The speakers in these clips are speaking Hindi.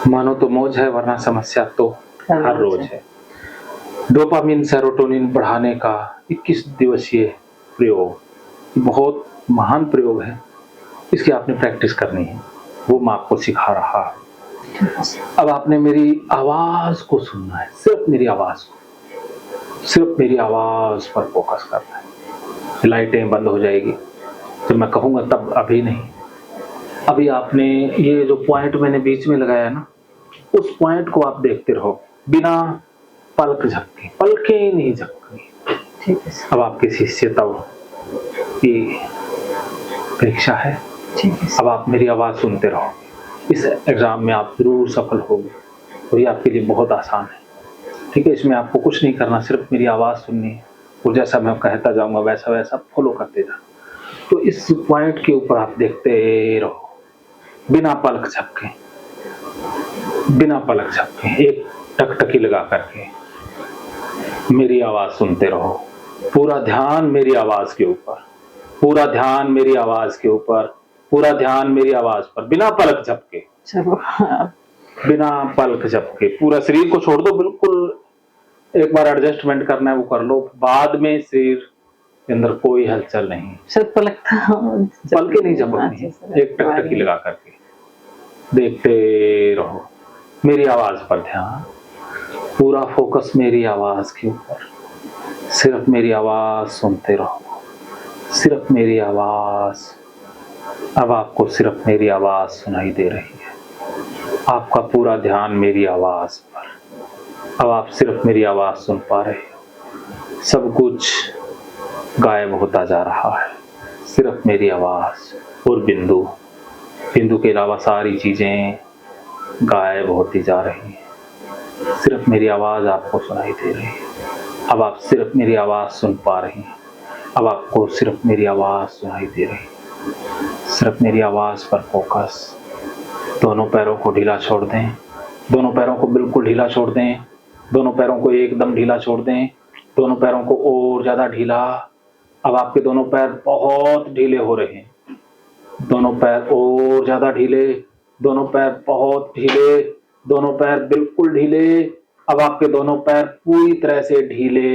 मानो तो मौज है वरना समस्या तो हर रोज है। डोपामिन सेरोटोनिन बढ़ाने का 21 दिवसीय प्रयोग बहुत महान प्रयोग है। इसकी आपने प्रैक्टिस करनी है, वो मैं आपको सिखा रहा हूं। अब आपने मेरी आवाज को सुनना है, सिर्फ मेरी आवाज को, सिर्फ मेरी आवाज पर फोकस करना है। लाइटें बंद हो जाएगी जब मैं कहूंगा तब, अभी नहीं। अभी आपने ये जो पॉइंट मैंने बीच में लगाया ना, उस पॉइंट को आप देखते रहो बिना पलक झपके, पलकें नहीं झपकनी। ठीक है। अब आपके शिष्य तब की परीक्षा है। ठीक है। अब आप मेरी आवाज सुनते रहो, इस एग्जाम में आप जरूर सफल होंगे और ये आपके लिए बहुत आसान है। ठीक है, इसमें आपको कुछ नहीं करना, सिर्फ मेरी आवाज सुननी है और जैसा मैं कहता जाऊंगा वैसा वैसा फॉलो करते जाना। तो इस पॉइंट के ऊपर आप देखते रहो बिना पलक झपके, बिना पलक झपके, एक टकटकी लगा करके मेरी आवाज सुनते रहो। पूरा ध्यान मेरी आवाज के ऊपर, पूरा ध्यान मेरी आवाज के ऊपर, पूरा ध्यान मेरी आवाज पर, बिना पलक झपके। चलो, बिना पलक झपके पूरा शरीर को छोड़ दो बिल्कुल। एक बार एडजस्टमेंट करना है वो कर लो, बाद में शरीर के अंदर कोई हलचल नहीं। सर पलक पलके नहीं झपकनी, एक टकटकी लगा करके देखते रहो मेरी आवाज पर ध्यान, पूरा फोकस मेरी आवाज के ऊपर, सिर्फ मेरी आवाज सुनते रहो, सिर्फ मेरी आवाज। अब आपको सिर्फ मेरी आवाज सुनाई दे रही है, आपका पूरा ध्यान मेरी आवाज पर। अब आप सिर्फ मेरी आवाज सुन पा रहे हो, सब कुछ गायब होता जा रहा है, सिर्फ मेरी आवाज और बिंदु, बिंदु के अलावा सारी चीजें गायब होती जा रही हैं, सिर्फ मेरी आवाज आपको सुनाई दे रही है। अब आप सिर्फ मेरी आवाज सुन पा रही हैं, अब आपको सिर्फ मेरी आवाज सुनाई दे रही है, सिर्फ मेरी आवाज पर फोकस। दोनों पैरों को ढीला छोड़ दें, दोनों पैरों को बिल्कुल ढीला छोड़ दें, दोनों पैरों को एकदम ढीला छोड़ दें, दोनों पैरों को और ज्यादा ढीला। अब आपके दोनों पैर बहुत ढीले हो रहे हैं, दोनों पैर और ज्यादा ढीले, दोनों पैर बहुत ढीले, दोनों पैर बिल्कुल ढीले। अब आपके दोनों पैर पूरी तरह से ढीले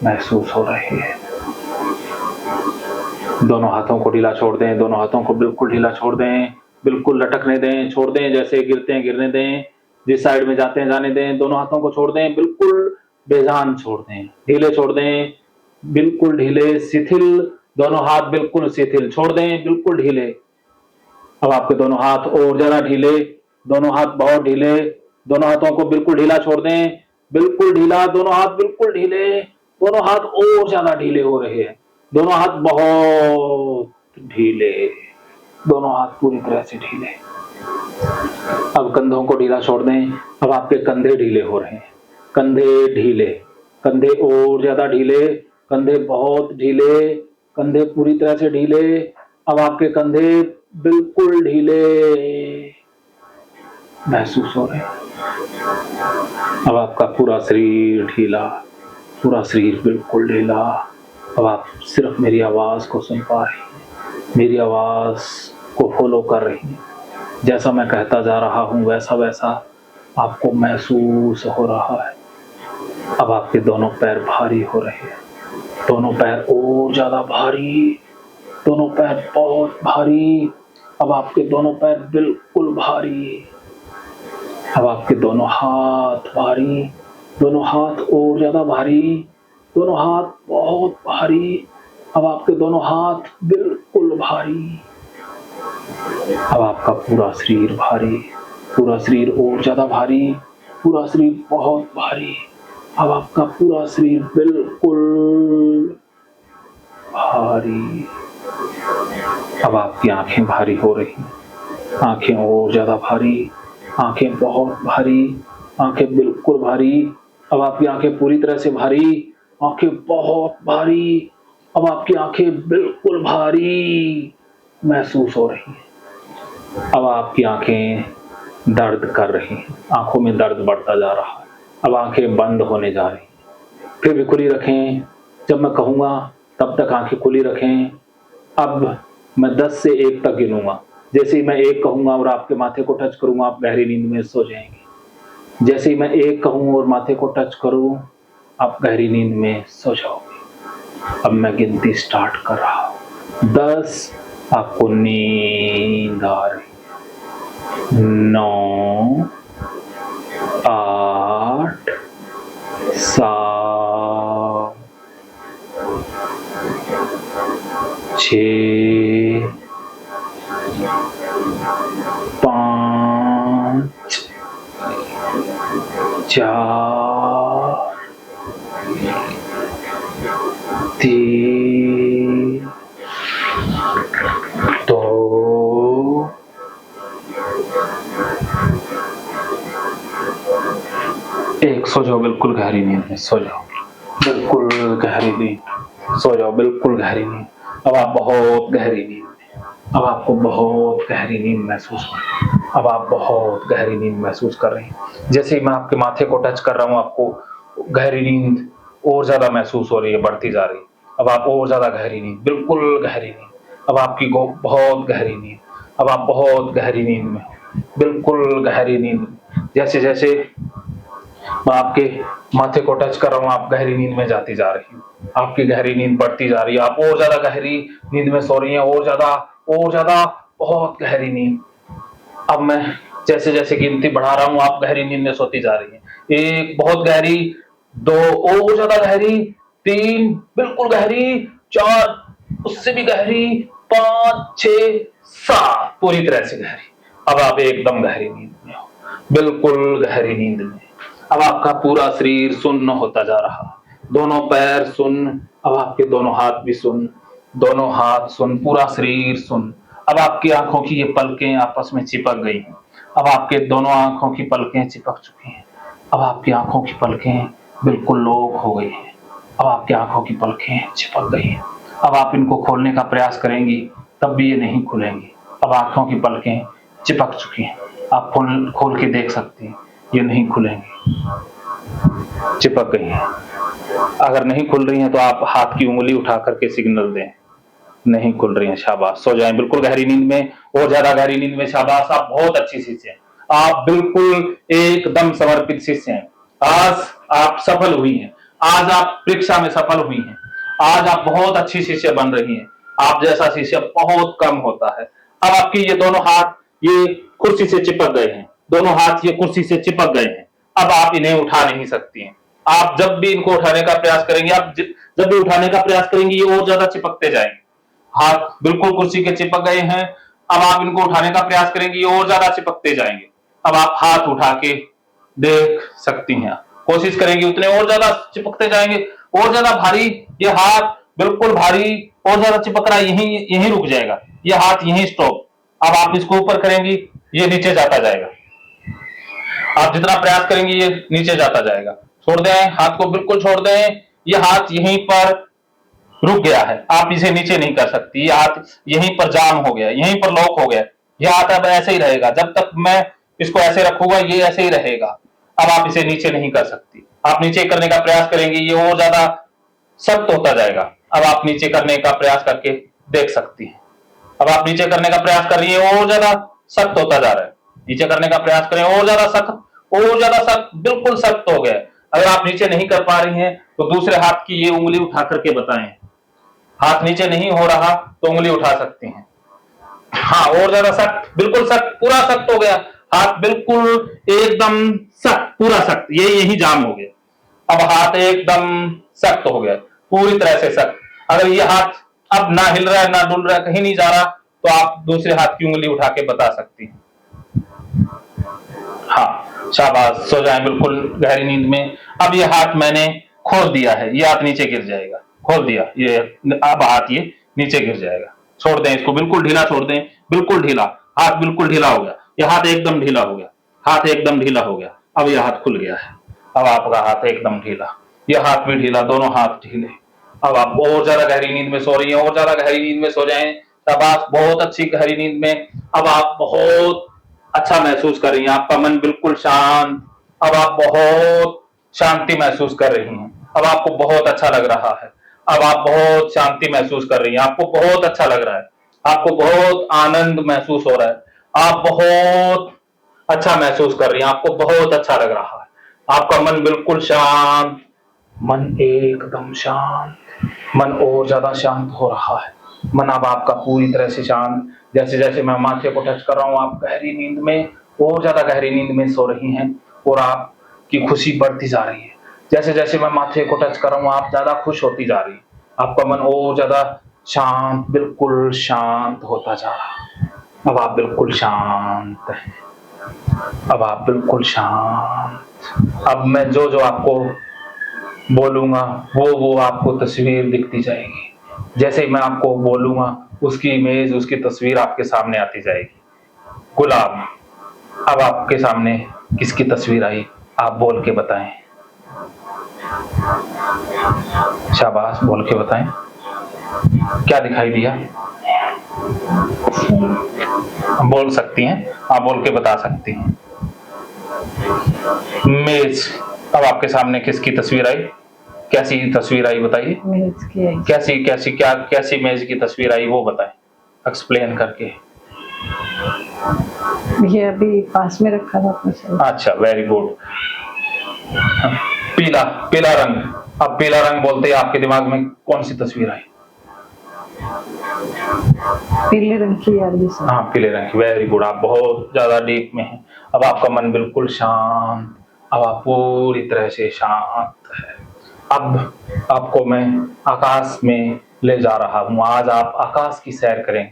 महसूस हो रहे हैं। दोनों हाथों को ढीला छोड़ दें, दोनों हाथों को बिल्कुल ढीला छोड़ दें, बिल्कुल लटकने दें, छोड़ दें, जैसे गिरते हैं गिरने दें, जिस साइड में जाते हैं जाने दें। दोनों हाथों को छोड़ दें, बिल्कुल बेजान छोड़ दें, ढीले छोड़ दें, बिल्कुल ढीले, शिथिल। दोनों हाथ बिल्कुल शिथिल छोड़ दें, बिल्कुल ढीले। अब आपके दोनों हाथ और ज्यादा ढीले, दोनों हाथ बहुत ढीले, दोनों हाथों को बिल्कुल ढीला छोड़ दें, बिल्कुल ढीला, दोनों हाथ बिल्कुल ढीले, दोनों हाथ और ज्यादा ढीले हो रहे हैं, दोनों हाथ बहुत ढीले, दोनों हाथ पूरी तरह से ढीले। अब कंधों को ढीला छोड़ दें, अब आपके कंधे ढीले हो रहे हैं, कंधे ढीले, कंधे और ज्यादा ढीले, कंधे बहुत ढीले, कंधे पूरी तरह से ढीले। अब आपके कंधे बिल्कुल ढीले महसूस हो रहे हैं। अब आपका पूरा शरीर ढीला, पूरा शरीर बिल्कुल ढीला। अब आप सिर्फ मेरी आवाज को सुन पा रही हैं, मेरी आवाज को फॉलो कर रही हैं। जैसा मैं कहता जा रहा हूं वैसा वैसा आपको महसूस हो रहा है। अब आपके दोनों पैर भारी हो रहे हैं, दोनों पैर और ज्यादा भारी, दोनों पैर बहुत भारी। अब आपके दोनों पैर बिल्कुल भारी। अब आपके दोनों हाथ भारी, दोनों हाथ और ज्यादा भारी, दोनों हाथ बहुत भारी। अब आपके दोनों हाथ बिल्कुल भारी। अब आपका पूरा शरीर भारी, पूरा शरीर और ज्यादा भारी, पूरा शरीर बहुत भारी। अब आपका पूरा शरीर बिल्कुल भारी। अब आपकी आंखें भारी हो रही, आंखें और ज्यादा भारी, आंखें बहुत भारी, आंखें बिल्कुल भारी। अब आपकी आंखें पूरी तरह से भारी, आंखें बहुत भारी। अब आपकी आंखें बिल्कुल भारी महसूस हो रही हैं। अब आपकी आंखें दर्द कर रही हैं, आंखों में दर्द बढ़ता जा रहा है। अब आंखें बंद होने जा रही हैं, फिर भी खुली रखें। जब मैं कहूँगा तब तक आंखें खुली रखें। अब मैं 10 से 1 तक गिनूंगा, जैसे ही मैं एक कहूंगा और आपके माथे को टच करूंगा, आप गहरी नींद में सो जाएंगे। जैसे ही मैं एक कहूं और माथे को टच करूं, आप गहरी नींद में सो जाओगे। अब मैं गिनती स्टार्ट कर रहा हूं। 10, आपको नींद आ रही है। 9, 8, 7, 6, 5, 4, 3, 2, 1। सो जाओ बिल्कुल गहरी नींद में, सो जाओ बिल्कुल गहरी नींद, सो जाओ बिल्कुल गहरी नींद। अब आप बहुत गहरी नींद में, अब आपको बहुत गहरी नींद महसूस हो रही है। अब आप बहुत गहरी नींद महसूस कर रहे हैं। जैसे ही मैं आपके माथे को टच कर रहा हूँ, आपको गहरी नींद और ज्यादा महसूस हो रही है, बढ़ती जा रही है। अब आप और ज्यादा गहरी नींद, बिल्कुल गहरी नींद, अब आपकी बहुत गहरी नींद, अब आप बहुत गहरी नींद में, बिल्कुल गहरी नींद में। जैसे जैसे मैं आपके माथे को टच कर रहा हूँ, आप गहरी नींद में जाती जा रही हूँ, आपकी गहरी नींद बढ़ती जा रही है, आप और ज्यादा गहरी नींद में सो रही हैं, और ज्यादा बहुत गहरी नींद। अब मैं जैसे जैसे गिनती बढ़ा रहा हूँ, आप गहरी नींद में सोती जा रही हैं। 1 बहुत गहरी, 2 और ज्यादा गहरी, 3 बिल्कुल गहरी, 4 उससे भी गहरी, 5, 6, 7 पूरी तरह से गहरी। अब आप एकदम गहरी नींद में हो, बिल्कुल गहरी नींद में। अब आपका पूरा शरीर सुन्न होता जा रहा है, दोनों पैर सुन्न, अब आपके दोनों हाथ भी सुन्न, दोनों हाथ सुन्न, पूरा शरीर सुन्न। अब आपकी आंखों की ये पलकें आपस में चिपक गई हैं। अब आपके दोनों आंखों की पलकें चिपक चुकी हैं। अब आपकी आंखों की पलकें बिल्कुल लॉक हो गई हैं। अब आपकी आंखों की पलकें चिपक गई हैं। अब आप इनको खोलने का प्रयास करेंगी, तब भी ये नहीं खुलेंगी। अब आंखों की पलकें चिपक चुकी हैं, आप खोल के देख सकती हैं, ये नहीं खुलेंगी, चिपक गई हैं। अगर नहीं खुल रही हैं तो आप हाथ की उंगली उठा करके सिग्नल दें, नहीं खुल रही हैं, शाबाश। सो जाएं बिल्कुल गहरी नींद में, और ज्यादा गहरी नींद में, शाबाश। आप बहुत अच्छी शिष्य हैं, आप बिल्कुल एकदम समर्पित शिष्य हैं। आज आप सफल हुई हैं, आज आप परीक्षा में सफल हुई हैं, आज आप बहुत अच्छी शिष्य बन रही हैं। आप जैसा शिष्य बहुत कम होता है। अब आपकी ये दोनों हाथ ये कुर्सी से चिपक गए हैं, दोनों हाथ ये कुर्सी से चिपक गए हैं। अब आप इन्हें उठा नहीं सकती हैं। आप जब भी इनको उठाने का प्रयास करेंगे, आप जब भी उठाने का प्रयास करेंगे, ये और ज्यादा चिपकते जाएंगे। हाथ बिल्कुल कुर्सी के चिपक गए हैं, अब आप इनको उठाने का प्रयास करेंगे, ये और ज्यादा चिपकते जाएंगे। अब आप हाथ उठा के देख सकती हैं, कोशिश करेंगे उतने और ज्यादा चिपकते जाएंगे, और ज्यादा भारी। ये हाथ बिल्कुल भारी, और ज्यादा चिपक रहा है, यहीं यहीं रुक जाएगा, ये हाथ यहीं स्टॉप। अब आप इसको ऊपर करेंगी, ये नीचे जाता जाएगा। आप जितना प्रयास करेंगे ये नीचे जाता जाएगा। छोड़ दें हाथ को, बिल्कुल छोड़ दें। ये हाथ यहीं पर रुक गया है, आप इसे नीचे नहीं कर सकती। ये हाथ यहीं पर जाम हो गया, यहीं पर लॉक हो गया। ये हाथ अब ऐसे ही रहेगा, जब तक मैं इसको ऐसे रखूंगा ये ऐसे ही रहेगा। अब आप इसे नीचे नहीं कर सकती। आप नीचे करने का प्रयास करेंगे, ये और ज्यादा सख्त होता जाएगा। अब आप नीचे करने का प्रयास करके देख सकती हैं। अब आप नीचे करने का प्रयास कर रही है, और ज्यादा सख्त होता जा रहा है। नीचे करने का प्रयास करें, और ज्यादा सख्त, और ज्यादा सख्त, बिल्कुल सख्त हो गया। अगर आप नीचे नहीं कर पा रही हैं तो दूसरे हाथ की ये उंगली उठा करके बताएं। हाथ नीचे नहीं हो रहा तो उंगली उठा सकती हैं। हाँ, और ज्यादा सख्त, बिल्कुल सख्त, पूरा सख्त हो गया। हाथ बिल्कुल एकदम सख्त, पूरा सख्त, ये यही जाम हो गया। अब हाथ एकदम सख्त हो गया, पूरी तरह से सख्त। अगर ये हाथ अब ना हिल रहा है, ना डुल रहा है, कहीं नहीं जा रहा, तो आप दूसरे हाथ की उंगली उठा के बता सकती हैं। हाँ, शाबाश। सो जाएं बिल्कुल गहरी नींद में। अब ये हाथ मैंने खोल दिया है, ये हाथ नीचे गिर जाएगा। खोल दिया ये, अब हाथ ये नीचे गिर जाएगा। छोड़ दें इसको, बिल्कुल ढीला छोड़ दें, बिल्कुल ढीला। हाथ बिल्कुल ढीला हो गया, ये हाथ एकदम ढीला हो गया, हाथ एकदम ढीला हो गया। अब ये हाथ खुल गया है, अब आपका हाथ एकदम ढीला, ये हाथ भी ढीला, दोनों हाथ ढीले। अब आप और ज्यादा गहरी नींद में सो रही हैं, और ज्यादा गहरी नींद में सो जाएं। शाबाश, बहुत अच्छी गहरी नींद में। अब आप बहुत अच्छा महसूस कर रही हैं, आपका मन बिल्कुल शांत। अब आप बहुत शांति महसूस कर रही हैं, अब आपको बहुत अच्छा लग रहा है। अब आप बहुत शांति महसूस कर रही हैं, आपको बहुत अच्छा लग रहा है। आपको बहुत आनंद महसूस हो रहा है, आप बहुत अच्छा महसूस कर रही हैं, आपको बहुत अच्छा लग रहा है, आपका मन बिल्कुल शांत, मन एकदम शांत, मन और ज्यादा शांत हो रहा है। मन अब आपका पूरी तरह से शांत, जैसे जैसे मैं माथे को टच कर रहा हूं, आप गहरी नींद में, और ज्यादा गहरी नींद में सो रही हैं, और आपकी खुशी बढ़ती जा रही है। जैसे जैसे मैं माथे को टच कर रहा हूं, आप ज्यादा खुश होती जा रही हैं, आपका मन और ज्यादा शांत, बिल्कुल शांत होता जा रहा है। अब आप बिल्कुल शांत हैं, अब आप बिल्कुल शांत। अब मैं जो जो आपको बोलूंगा वो आपको तस्वीर दिखती जाएगी। जैसे ही मैं आपको बोलूंगा, उसकी इमेज, उसकी तस्वीर आपके सामने आती जाएगी। गुलाब, अब आपके सामने किसकी तस्वीर आई, आप बोल के बताएं। शाबाश, बोल के बताएं, क्या दिखाई दिया? बोल सकती हैं, आप बोल के बता सकती हैं। मेज, अब आपके सामने किसकी तस्वीर आई, कैसी तस्वीर आई बताइए? मेज की आई। कैसी कैसी क्या कैसी मेज की तस्वीर आई वो बताएं, एक्सप्लेन करके। ये अभी पास में रखा था अपने से। अच्छा, वेरी गुड। पीला, पीला रंग, अब पीला रंग बोलते ही आपके दिमाग में कौन सी तस्वीर आई? पीले रंग की आ रही है। हाँ, पीले रंग की, वेरी गुड, आप बहुत ज्यादा डीप में हैं। अब आपका मन बिल्कुल शांत, अब आप पूरी तरह से शांत है। अब आपको मैं आकाश में ले जा रहा हूँ, आज आप आकाश की सैर करें,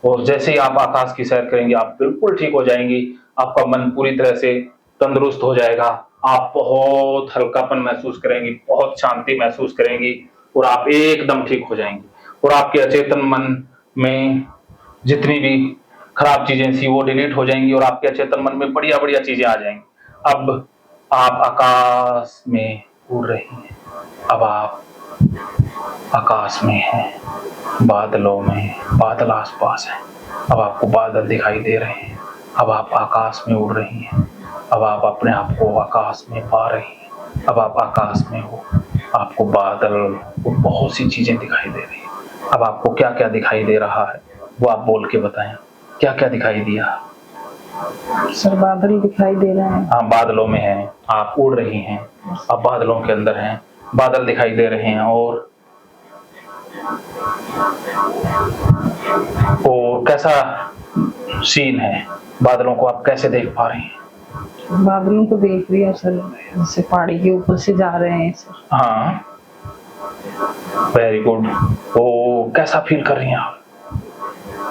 और जैसे ही आप आकाश की सैर करेंगे, आप बिल्कुल ठीक हो जाएंगी, आपका मन पूरी तरह से तंदुरुस्त हो जाएगा, आप बहुत हल्कापन महसूस करेंगी, बहुत शांति महसूस करेंगी, और आप एकदम ठीक हो जाएंगी, और आपके अचेतन मन में जितनी भी खराब चीजें थी वो डिलीट हो जाएंगी, और आपके अचेतन मन में बढ़िया बढ़िया चीजें आ जाएंगी। अब आप आकाश में उड़ रही हैं, अब आप आकाश में हैं, बादलों में, बादल आसपास हैं, अब आपको बादल दिखाई दे रहे हैं, अब आप आकाश में उड़ रही हैं, अब आप अपने आप को आकाश में पा रही हैं, अब आप आकाश में हो, आपको बादल, बहुत सी चीजें दिखाई दे रही हैं। अब आपको क्या क्या दिखाई दे रहा है वो आप बोल के बताएं, क्या क्या दिखाई दिया? सर बादल दिखाई दे रहे हैं। हाँ, बादलों में हैं, आप उड़ रही हैं, आप बादलों के अंदर हैं, बादल दिखाई दे रहे हैं, और कैसा सीन है, बादलों को आप कैसे देख पा रही हैं? बादलों को देख रही है सर, जैसे पहाड़ी के ऊपर से जा रहे हैं सर। हाँ, वेरी गुड। तो कैसा फील कर रही हैं आप?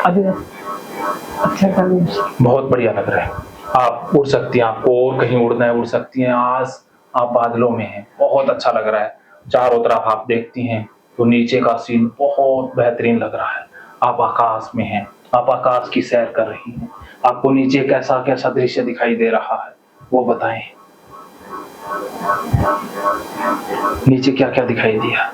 अभी अच्छा कर रही हूँ। बहुत बढ़िया लग रहा है, आप उड़ सकती हैं, आपको और कहीं उड़ना है उड़ सकती हैं, आज आप बादलों में हैं, बहुत अच्छा लग रहा है। चारों तरफ आप देखती हैं तो नीचे का सीन बहुत बेहतरीन लग रहा है, आप आकाश में हैं, आप आकाश की सैर कर रही हैं, आपको नीचे कैसा कैसा दृश्य दिखाई दे रहा है वो बताएं, नीचे क्या क्या दिखाई दिया?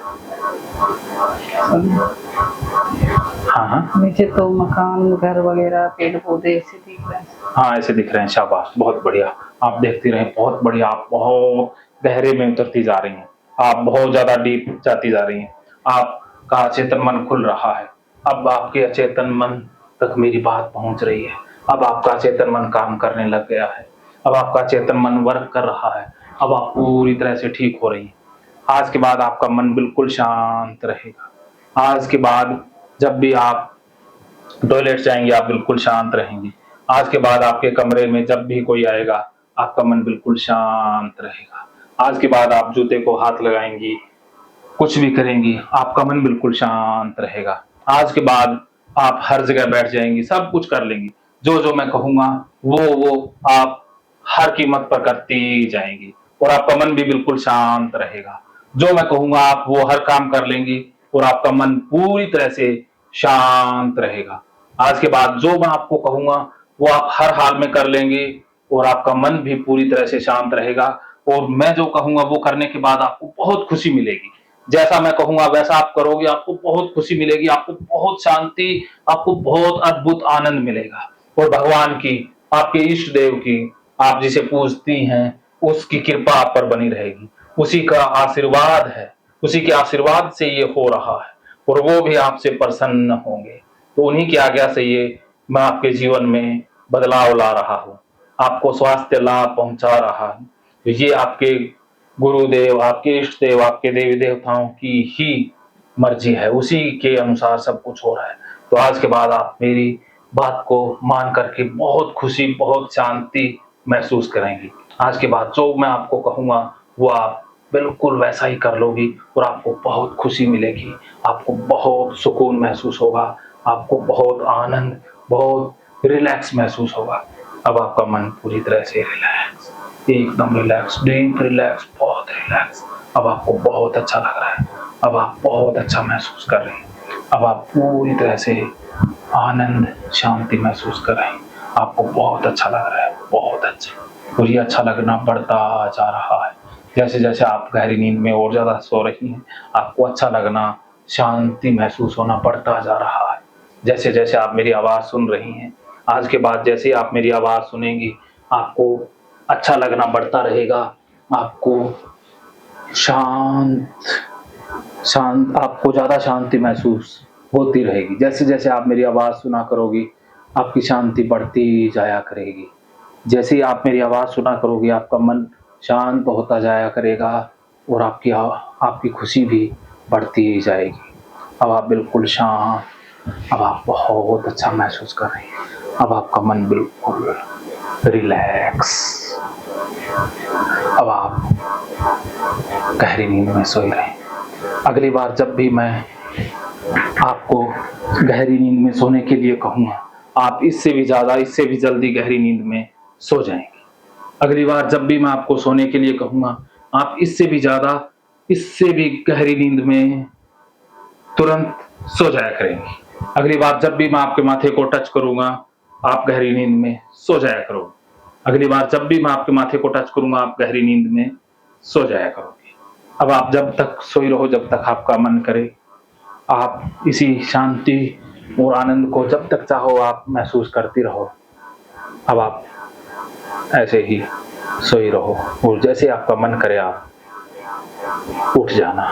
हाँ, नीचे तो मकान, घर वगैरह, पेड़ पौधे ऐसे दिख रहे हैं। हाँ, ऐसे दिख रहे हैं, शाबाश, बहुत बढ़िया, आप देखती रहें, बहुत बढ़िया, आप बहुत गहरे में उतरती जा रही हैं, आप बहुत ज्यादा डीप जाती जा रही हैं, आपका अचेतन मन खुल रहा है, अब आपके अचेतन मन तक मेरी बात पहुंच रही है, अब आपका अचेतन मन काम करने लग गया है, अब आपका अचेतन मन वर्क कर रहा है, अब आप पूरी तरह से ठीक हो रही हैं। आज के बाद आपका मन बिल्कुल शांत रहेगा, आज के बाद जब भी आप टॉयलेट जाएंगे आप बिल्कुल शांत रहेंगी, आज के बाद आपके कमरे में जब भी कोई आएगा आपका मन बिल्कुल शांत रहेगा, आज के बाद आप जूते को हाथ लगाएंगी, कुछ भी करेंगी, आपका मन बिल्कुल शांत रहेगा, आज के बाद आप हर जगह बैठ जाएंगी, सब कुछ कर लेंगी, जो जो मैं कहूंगा वो आप हर कीमत पर करती जाएंगी, और आपका मन भी बिल्कुल शांत रहेगा, जो मैं कहूंगा आप वो हर काम कर लेंगी, और आपका मन पूरी तरह से शांत रहेगा। आज के बाद जो मैं आपको कहूंगा वो आप हर हाल में कर लेंगे, और आपका मन भी पूरी तरह से शांत रहेगा, और मैं जो कहूंगा वो करने के बाद आपको बहुत खुशी मिलेगी, जैसा मैं कहूंगा वैसा आप करोगे, आपको बहुत खुशी मिलेगी, आपको बहुत शांति, आपको बहुत अद्भुत आनंद मिलेगा, और भगवान की, आपके इष्ट देव की, आप जिसे पूजती हैं उसकी कृपा आप पर बनी रहेगी, उसी का आशीर्वाद है, उसी के आशीर्वाद से ये हो रहा है, और वो भी आपसे प्रसन्न होंगे, तो उन्हीं की आज्ञा से ये मैं आपके जीवन में बदलाव ला रहा हूँ, आपको स्वास्थ्य लाभ पहुंचा रहा हूँ। तो ये आपके गुरुदेव, आपके इष्ट देव, आपके देवी देवताओं की ही मर्जी है, उसी के अनुसार सब कुछ हो रहा है। तो आज के बाद आप मेरी बात को मान करके बहुत खुशी, बहुत शांति महसूस करेंगी। आज के बाद जो मैं आपको कहूँगा वो आप बिल्कुल वैसा ही कर लोगी और आपको बहुत खुशी मिलेगी, आपको बहुत सुकून महसूस होगा, आपको बहुत आनंद, बहुत रिलैक्स महसूस होगा। अब आपका मन पूरी तरह से रिलैक्स, एकदम रिलैक्स, डीप रिलैक्स, बहुत रिलैक्स। अब आपको बहुत अच्छा लग रहा है, अब आप बहुत अच्छा महसूस कर रहे हैं, अब आप पूरी तरह से आनंद, शांति महसूस कर रहे हैं, आपको बहुत अच्छा लग रहा है, बहुत अच्छा। और ये अच्छा लगना बढ़ता जा रहा है, जैसे जैसे आप गहरी नींद में और ज़्यादा सो रही हैं, आपको अच्छा लगना, शांति महसूस होना बढ़ता जा रहा है। जैसे जैसे आप मेरी आवाज़ सुन रही हैं, आज के बाद जैसे आप मेरी आवाज़ सुनेंगी, आपको अच्छा लगना बढ़ता रहेगा, आपको शांत शांत आपको ज़्यादा शांति महसूस होती रहेगी। जैसे जैसे आप मेरी आवाज़ सुना करोगी, आपकी शांति बढ़ती जाया करेगी। जैसे ही आप मेरी आवाज़ सुना करोगी, आपका मन शांत होता जाया करेगा और आपकी खुशी भी बढ़ती जाएगी। अब आप बिल्कुल शांत, अब आप बहुत अच्छा महसूस कर रही हैं। अब आपका मन बिल्कुल रिलैक्स, अब आप गहरी नींद में सोए रहें। अगली बार जब भी मैं आपको गहरी नींद में सोने के लिए कहूँगा, आप इससे भी ज़्यादा, इससे भी जल्दी गहरी नींद में सो जाएंगे। अगली बार जब भी मैं आपको सोने के लिए कहूँगा, आप इससे भी ज़्यादा, इससे भी गहरी नींद में तुरंत सो जाया करेंगे। अगली बार जब भी मैं आपके माथे को टच करूँगा, आप गहरी नींद में सो जाया करोगे। अगली बार जब भी मैं आपके माथे को टच करूँगा, आप गहरी नींद में सो जाया करोगे। अब आप जब तक सोई रहो, जब तक आपका मन करे, आप इसी शांति और आनंद को जब तक चाहो आप महसूस करती रहो। अब आप ऐसे ही सोई रहो और जैसे आपका मन करे आप उठ जाना।